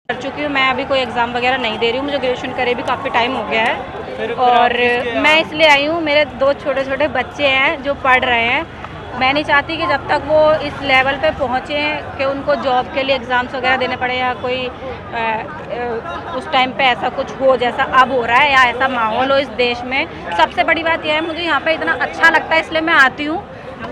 कर चुकी हूँ। मैं अभी कोई एग्ज़ाम वगैरह नहीं दे रही हूँ, मुझे ग्रेजुएशन करे भी काफ़ी टाइम हो गया है। और मैं इसलिए आई हूँ, मेरे 2 छोटे छोटे बच्चे हैं जो पढ़ रहे हैं। मैं नहीं चाहती कि जब तक वो इस लेवल पे पहुँचे कि उनको जॉब के लिए एग्ज़ाम्स वगैरह देने पड़े या कोई उस टाइम पे ऐसा कुछ हो जैसा अब हो रहा है या ऐसा माहौल हो इस देश में। सबसे बड़ी बात यह है, मुझे यहाँ पे इतना अच्छा लगता है इसलिए मैं आती हूँ।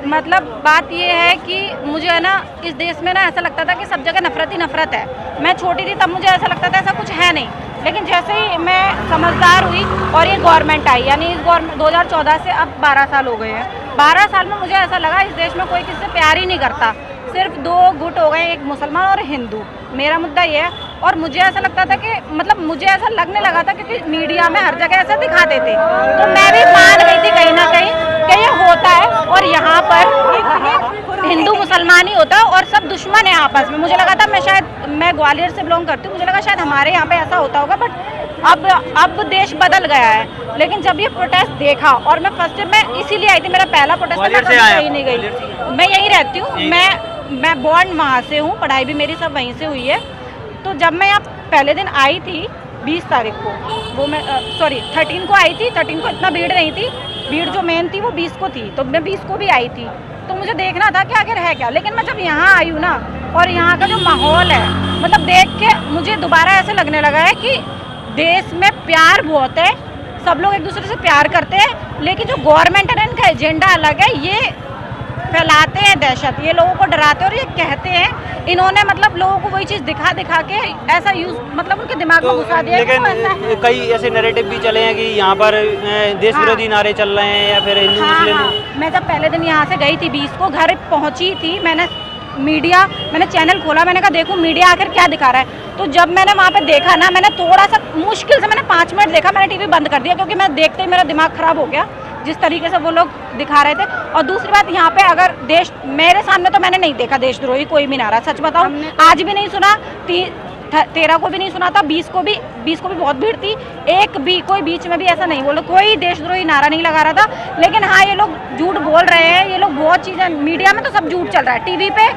मतलब बात ये है कि मुझे है ना इस देश में ना ऐसा लगता था कि सब जगह नफरत ही नफरत है। मैं छोटी थी तब मुझे ऐसा लगता था ऐसा कुछ है नहीं, लेकिन जैसे ही मैं समझदार हुई और ये गवर्नमेंट आई, यानी इस गवर्नमेंट 2014 से अब 12 साल हो गए हैं। 12 साल में मुझे ऐसा लगा इस देश में कोई किसी से प्यार ही नहीं करता, सिर्फ 2 गुट हो गए, एक मुसलमान और हिंदू। मेरा मुद्दा ये है। और मुझे ऐसा लगता था कि मतलब मुझे ऐसा लगने लगा था क्योंकि मीडिया में हर जगह ऐसा दिखाते थे, तो मैं भी मान गई थी कहीं ना कहीं कि ये होता है और यहाँ पर हिंदू मुसलमान ही होता है और सब दुश्मन है आपस में। मुझे लगा था मैं ग्वालियर से बिलोंग करती हूँ, मुझे लगा शायद हमारे यहाँ पे ऐसा होता होगा, बट अब देश बदल गया है। लेकिन जब ये प्रोटेस्ट देखा और मैं फर्स्ट टाइम मैं इसीलिए आई थी, मेरा पहला प्रोटेस्ट मैं कहीं नहीं गई, मैं यहीं रहती हूँ। मैं बॉर्न वहाँ से हूँ, पढ़ाई भी मेरी सब वहीं से हुई है। तो जब मैं यहाँ पहले दिन आई थी 20 तारीख को, वो मैं 13 को आई थी। 13 को इतना भीड़ नहीं थी, भीड़ जो मेन थी वो 20 को थी, तो मैं 20 को भी आई थी। तो मुझे देखना था कि आखिर है क्या। लेकिन मैं जब यहाँ आई हूँ ना, और यहाँ का जो माहौल है, मतलब देख के मुझे दोबारा ऐसे लगने लगा है कि देश में प्यार बहुत है, सब लोग एक दूसरे से प्यार करते हैं। लेकिन जो गवर्नमेंट है ना, इनका एजेंडा अलग है, ये फैलाते हैं दहशत, ये लोगों को डराते हैं और ये कहते हैं, इन्होंने मतलब लोगों को वही चीज़ दिखा के ऐसा यूज मतलब उनके दिमाग में घुसा दिया। लेकिन कई ऐसे नैरेटिव भी चले हैं कि यहाँ पर देश विरोधी नारे चल रहे हैं या फिर हिंदू मुस्लिम। मैं जब पहले दिन यहाँ से गई थी 20 को, घर पहुँची थी, मैंने चैनल खोला, मैंने कहा देखूं मीडिया आखिर क्या दिखा रहा है। तो जब मैंने वहाँ पे देखा ना, मैंने थोड़ा सा मुश्किल से 5 मिनट देखा, मैंने टीवी बंद कर दिया क्योंकि मैं देखते ही मेरा दिमाग खराब हो गया जिस तरीके से वो लोग दिखा रहे थे। और दूसरी बात, यहाँ पे अगर मेरे सामने तो मैंने नहीं देखा देशद्रोही कोई भी नारा, सच बताऊं आज भी नहीं सुना। 13 को भी नहीं सुना था, 20 को भी बहुत भीड़ थी, एक भी कोई बीच में भी ऐसा नहीं बोला, कोई देशद्रोही नारा नहीं लगा रहा था। लेकिन हाँ, ये लोग झूठ बोल रहे हैं, ये लोग बहुत चीज़ें, मीडिया में तो सब झूठ चल रहा है, टीवी पे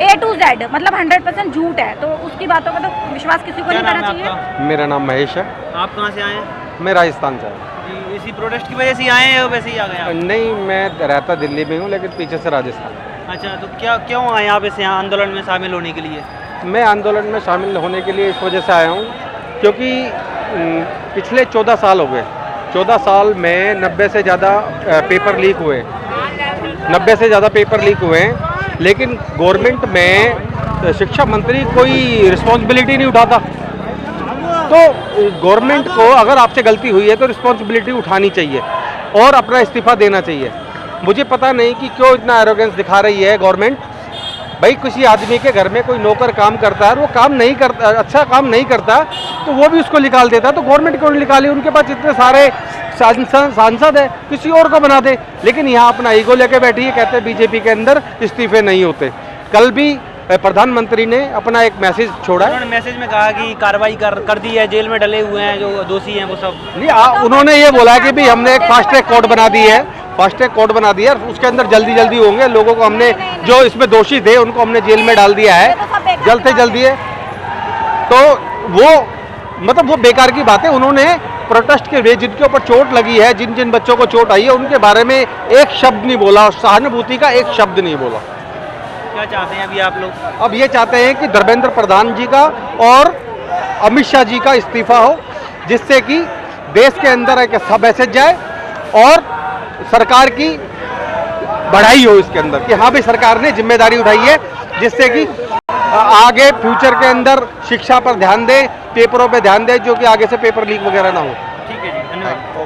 A to Z मतलब 100% झूठ है, तो उसकी बातों का तो विश्वास किसी को नहीं करना चाहिए। मेरा नाम महेश है। आप कहाँ से आए हैं? मैं राजस्थान से आया। जी, इसी प्रोटेस्ट की वजह से आए हैं वैसे ही आ गए आप? नहीं, मैं रहता दिल्ली में हूँ लेकिन पीछे से राजस्थान। अच्छा, तो क्यों आए आप इस यहाँ आंदोलन में शामिल होने के लिए? मैं आंदोलन में शामिल होने के लिए इस वजह से आया हूँ क्योंकि पिछले 14 साल हो गए। 14 साल में 90 से ज़्यादा पेपर लीक हुए, 90 से ज़्यादा पेपर लीक हुए हैं, लेकिन गवर्नमेंट में शिक्षा मंत्री कोई रिस्पॉन्सिबिलिटी नहीं उठाता। तो गवर्नमेंट को अगर आपसे गलती हुई है तो रिस्पॉन्सिबिलिटी उठानी चाहिए और अपना इस्तीफा देना चाहिए। मुझे पता नहीं कि क्यों इतना एरोगेंस दिखा रही है गवर्नमेंट। भाई, किसी आदमी के घर में कोई नौकर काम करता है, वो काम नहीं करता, अच्छा काम नहीं करता, तो वो भी उसको निकाल देता है। तो गवर्नमेंट क्यों नहीं निकाली? उनके पास इतने सारे सांसद है, किसी और को बना दे। लेकिन यहाँ अपना ईगो लेके बैठी है, कहते हैं बीजेपी के अंदर इस्तीफे नहीं होते। कल भी प्रधानमंत्री ने अपना एक मैसेज छोड़ा है। उन्होंने मैसेज में कहा कि कार्रवाई कर दी है, जेल में डले हुए हैं जो दोषी हैं वो सब। नहीं, उन्होंने ये बोला है कि भी हमने एक फास्ट ट्रैक कोर्ट बना दी है, फास्ट ट्रैक कोर्ट बना दिया, उसके अंदर जल्दी होंगे लोगों को। हमने जो इसमें दोषी थे उनको हमने जेल में डाल दिया है, जल्द से जल्दी है। तो वो मतलब वो बेकार की बात है। उन्होंने प्रोटेस्ट के वे जिनके ऊपर चोट लगी है, जिन बच्चों को चोट आई है, उनके बारे में एक शब्द नहीं बोला, सहानुभूति का एक शब्द नहीं बोला। क्या चाहते हैं अभी आप लोग? अब ये चाहते हैं कि धर्मेंद्र प्रधान जी का और अमित शाह जी का इस्तीफा हो, जिससे कि देश के अंदर एक अच्छा मैसेज जाए और सरकार की बढ़ाई हो इसके अंदर कि हाँ भाई सरकार ने जिम्मेदारी उठाई है, जिससे कि आगे फ्यूचर के अंदर शिक्षा पर ध्यान दे, पेपरों पे ध्यान दे, जो कि आगे से पेपर लीक वगैरह ना हो। ठीक है जी, धन्यवाद।